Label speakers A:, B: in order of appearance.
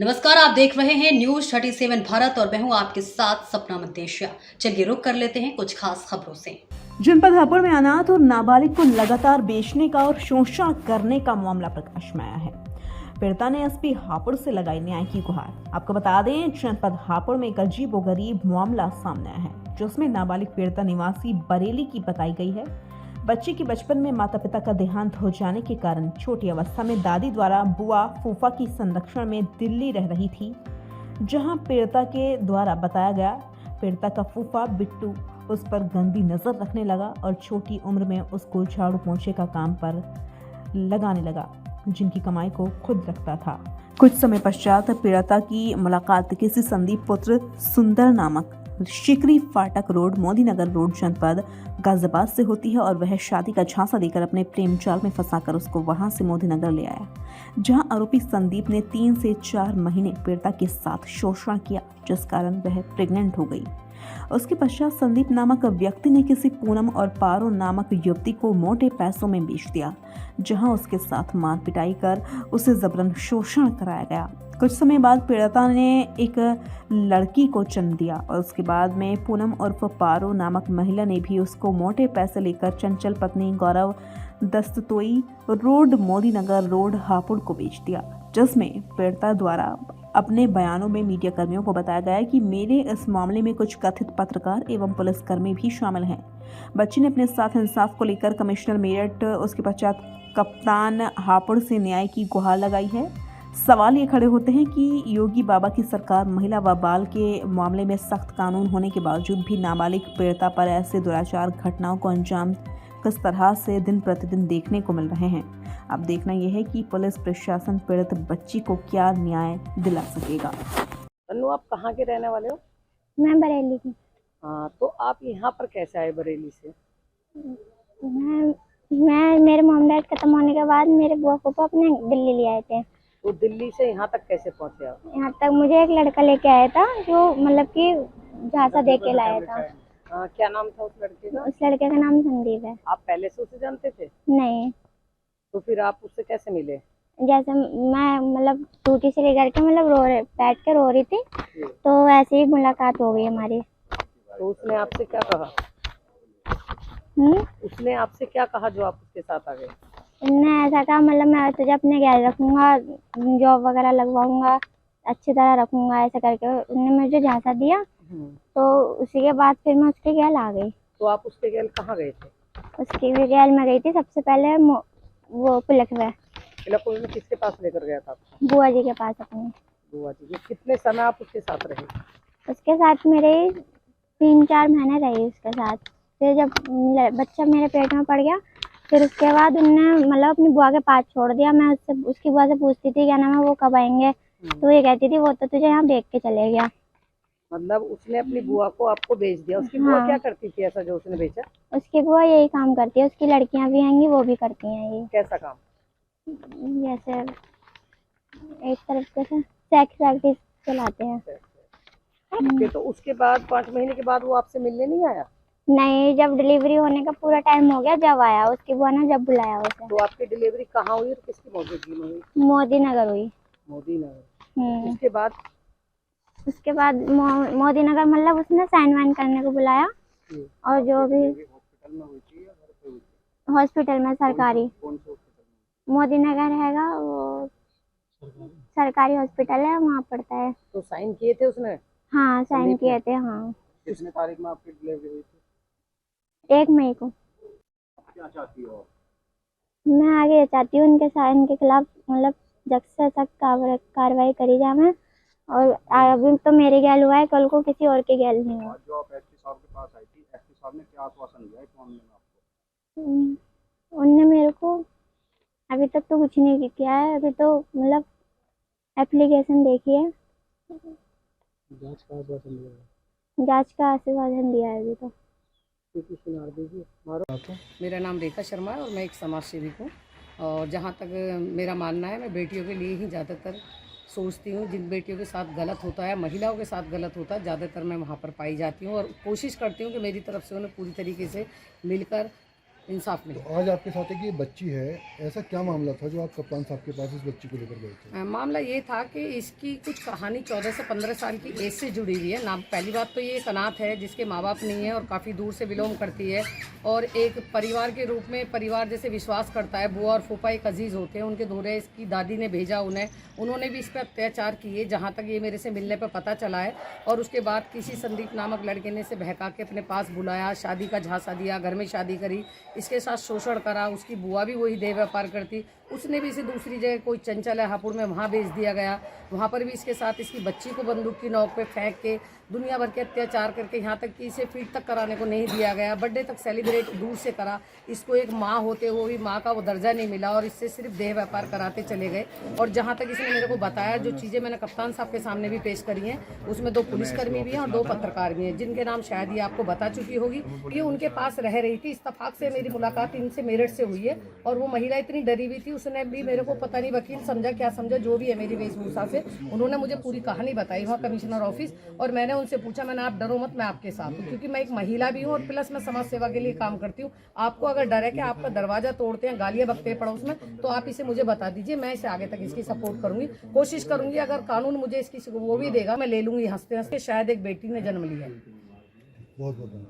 A: नमस्कार, आप देख रहे हैं न्यूज 37 भारत और मैं हूं आपके साथ सपना मंतेशिया। चलिए रुक कर लेते हैं कुछ खास खबरों से।
B: जनपद हापुड़ में अनाथ और नाबालिग को लगातार बेचने का और शोषण करने का मामला प्रकाश में आया है। पीड़िता ने एसपी हापुड़ से लगाई न्याय की गुहार। आपको बता दें, जनपद हापुड़ में एक अजीबोगरीब मामला सामने आया है, जिसमें नाबालिग पीड़िता निवासी बरेली की बताई गई है। बच्चे की बचपन में माता पिता का देहांत हो जाने के कारण छोटी अवस्था में दादी द्वारा बुआ फूफा की संरक्षण में दिल्ली रह रही थी, जहां पीड़िता के द्वारा बताया गया पीड़िता का फूफा बिट्टू उस पर गंदी नजर रखने लगा और छोटी उम्र में उसको झाड़ू पोंछे का काम पर लगाने लगा, जिनकी कमाई को खुद रखता था। कुछ समय पश्चात पीड़िता की मुलाकात किसी संदीप पुत्र सुंदर नामक शिकरी फाटक रोड मोदीनगर रोड जनपद गाजियाबाद से होती है और वह शादी का झांसा देकर अपने प्रेम जाल में फंसाकर उसको वहां से मोदीनगर ले आया, जहां आरोपी संदीप ने 3 से 4 महीने पीड़िता के साथ शोषण किया, जिस कारण वह प्रेग्नेंट हो गई। उसके पश्चात संदीप नामक व्यक्ति ने किसी पूनम और पारो नामक युवती को मोटे पैसों में बेच दिया, जहां उसके साथ मार पिटाई कर उसे जबरन शोषण कराया गया। कुछ समय बाद पीड़िता ने एक लड़की को जन्म दिया और उसके बाद में पूनम उर्फ पारो नामक महिला ने भी उसको मोटे पैसे लेकर चंचल पत्नी गौरव दस्ततोई रोड मोदीनगर रोड हापुड़ को बेच दिया, जिसमें पीड़िता द्वारा अपने बयानों में मीडिया कर्मियों को बताया गया कि मेरे इस मामले में कुछ कथित पत्रकार एवं पुलिसकर्मी भी शामिल हैं। बच्ची ने अपने साथ इंसाफ को लेकर कमिश्नर मेरठ उसके पश्चात कप्तान हापुड़ से न्याय की गुहार लगाई है। सवाल ये खड़े होते हैं कि योगी बाबा की सरकार महिला व बाल के मामले में सख्त कानून होने के बावजूद भी नाबालिग पीड़िता पर ऐसे दुराचार घटनाओं को अंजाम किस तरह से दिन प्रतिदिन देखने को मिल रहे हैं। अब देखना यह है कि पुलिस प्रशासन पीड़ित बच्ची को क्या न्याय दिला सकेगा।
C: अनु, आप कहाँ के रहने वाले हो?
D: मैं बरेली की।
C: हाँ, तो आप यहाँ पर कैसे आए बरेली से?
D: मैं मेरे मॉम डैड खत्म होने के बाद मेरे बुआ फूफा अपने दिल्ली ले आए थे।
C: तो दिल्ली से यहाँ तक कैसे पहुँचे आप?
D: यहाँ तक मुझे एक लड़का लेके आया था, जो मतलब कि झांसा दे के लाया था।
C: क्या नाम था उस लड़के का?
D: उस लड़के का नाम संदीप है।
C: आप पहले से उसे जानते थे?
D: नहीं,
C: तो फिर आप उससे कैसे मिले?
D: जैसे मैं मतलब टूटी से लेकर के मतलब बैठ के रो रही थी, तो ऐसे ही मुलाकात हो गई हमारी।
C: तो उसने आपसे क्या कहा?
D: हम्म,
C: उसने आपसे क्या कहा जो आप उसके साथ आ गए?
D: उन्होंने ऐसा कहा मतलब मैं तुझे अपने ख्याल रखूंगा, जॉब वगैरह लगवाऊंगा, अच्छी तरह रखूंगा, ऐसा करके उन्होंने मुझे झांसा दिया। तो उसी के बाद फिर मैं उसके गैल आ गई।
C: तो आप उसके गैल कहाँ गए थे?
D: उसके गैल में गई थी सबसे पहले वो पुलक में।
C: इलाकों में किसके पास लेकर गया था आपको?
D: बुआ जी के पास अपने।
C: बुआ जी के। कितने समय आप उसके साथ रहे?
D: उसके साथ मेरे 3-4 महीने रही उसके साथ। फिर जब बच्चा मेरे पेट में पड़ गया, फिर उसके बाद उन्होंने मतलब अपनी बुआ के पास छोड़ दिया। मैं उसकी बुआ से पूछती थी क्या नाम है, वो कब आएंगे, तो ये कहती थी वो तो तुझे यहाँ देख के चले गया।
C: मतलब उसने अपनी बुआ को आपको बेच दिया। उसकी बुआ
D: हाँ।
C: क्या करती थी ऐसा जो उसने बेचा?
D: उसकी बुआ यही काम करती है, उसकी लड़कियां भी आएंगी, वो भी करती हैं ये।
C: कैसा काम?
D: जैसे एक तरफ से सेक्स प्रैक्टिस चलाते हैं।
C: तो उसके बाद 5 महीने के बाद वो आपसे मिलने नहीं आया?
D: नहीं, जब डिलीवरी होने का पूरा टाइम हो गया जब आया, उसकी बुआ ने जब बुलाया उसे।
C: तो आपकी डिलीवरी कहाँ हुई और किसकी मौजूदगी में हुई?
D: मोदीनगर हुई।
C: मोदीनगर।
D: उसके बाद मोदीनगर मतलब उसने साइन वाइन करने को बुलाया, और जो भी हॉस्पिटल में सरकारी मोदीनगर हैगा, वो सरकारी हॉस्पिटल है, वहाँ पड़ता है।
C: तो साइन किए थे उसने?
D: हाँ, साइन किए थे। हाँ,
C: कितने तारीख में आपकी डिलीवरी हुई थी?
D: 1 मई को।
C: क्या चाहती हो?
D: मैं आगे ये चाहती हूँ उनके इनके खिलाफ मतलब सख्त से सख्त कार्रवाई करी जाए, और अभी तो मेरे गैल हुआ है, कल को किसी और के गैल नहीं हुआ।
E: जो आप एसपी साहब के पास आई थी, एसपी साहब ने क्या आश्वासन दिया इस मामले में आपको?
D: उनने मेरे को अभी तक तो कुछ नहीं किया है। अभी तो मतलब एप्लीकेशन देखी है,
C: जांच का आश्वासन दिया है।
D: जांच का आश्वासन दिया है अभी तो।
C: मेरा नाम रेखा शर्मा है और मैं एक समाज सेविक हूँ। और जहाँ तक मेरा मानना है, मैं बेटियों के लिए ही ज़्यादातर सोचती हूँ। जिन बेटियों के साथ गलत होता है, महिलाओं के साथ गलत होता है, ज़्यादातर मैं वहाँ पर पाई जाती हूँ और कोशिश करती हूँ कि मेरी तरफ से उन्हें पूरी तरीके से मिलकर इंसाफ मिले।
F: तो आज आपके साथ एक ये बच्ची है, ऐसा क्या मामला था जो आप कप्तान साहब के पास इस बच्ची को लेकर गए थे?
C: मामला ये था कि इसकी कुछ कहानी 14 से 15 साल की एज से जुड़ी हुई है। नाम पहली बात तो ये एक अनाथ है जिसके माँ बाप नहीं है और काफ़ी दूर से बिलोंग करती है, और एक परिवार के रूप में परिवार जैसे विश्वास करता है। बुआ और फूफा एक अजीज़ होते हैं, उनके धोरे इसकी दादी ने भेजा उन्होंने भी इस पर अत्याचार किए, जहाँ तक ये मेरे से मिलने पर पता चला है। और उसके बाद किसी संदीप नामक लड़के ने इसे बहका के अपने पास बुलाया, शादी का झांसा दिया, घर में शादी करी, इसके साथ शोषण करा। उसकी बुआ भी वही देह व्यापार करती, उसने भी इसे दूसरी जगह कोई चंचल है हापुड़ में वहाँ भेज दिया गया। वहाँ पर भी इसके साथ इसकी बच्ची को बंदूक की नोक पे फेंक के दुनिया भर के अत्याचार करके यहाँ तक कि इसे फीड तक कराने को नहीं दिया गया, बर्थडे तक सेलिब्रेट दूर से करा। इसको एक माँ होते हुए भी माँ का वो दर्जा नहीं मिला और इससे सिर्फ देह व्यापार कराते चले गए। और जहाँ तक इसने मेरे को बताया, जो चीज़ें मैंने कप्तान साहब के सामने भी पेश करी हैं, उसमें 2 पुलिसकर्मी भी हैं और 2 पत्रकार भी हैं, जिनके नाम शायद ये आपको बता चुकी होगी। ये उनके पास रह रही थी। इत्तेफाक से मेरी मुलाकात इनसे मेरठ से हुई है और वो महिला इतनी डरी हुई थी, उसने भी मेरे को पता नहीं वकील समझा क्या समझा, जो भी है मेरी वेशभूषा से उन्होंने मुझे पूरी कहानी बताई वहाँ कमिश्नर ऑफिस। और मैंने उनसे पूछा, मैंने आप डरो मत, मैं आपके साथ हूँ, क्योंकि मैं एक महिला भी हूँ और प्लस मैं समाज सेवा के लिए काम करती हूँ। आपको अगर डर है कि आपका दरवाजा तोड़ते हैं, गालियाँ बकते हैं पड़ोस में, तो आप इसे मुझे बता दीजिए, मैं इसे आगे तक इसकी सपोर्ट करूंगी, कोशिश करूंगी। अगर कानून मुझे इसकी वो भी देगा, मैं ले लूंगी हंसते हंसते। शायद एक बेटी ने जन्म लिया है।
F: बहुत बहुत धन्यवाद।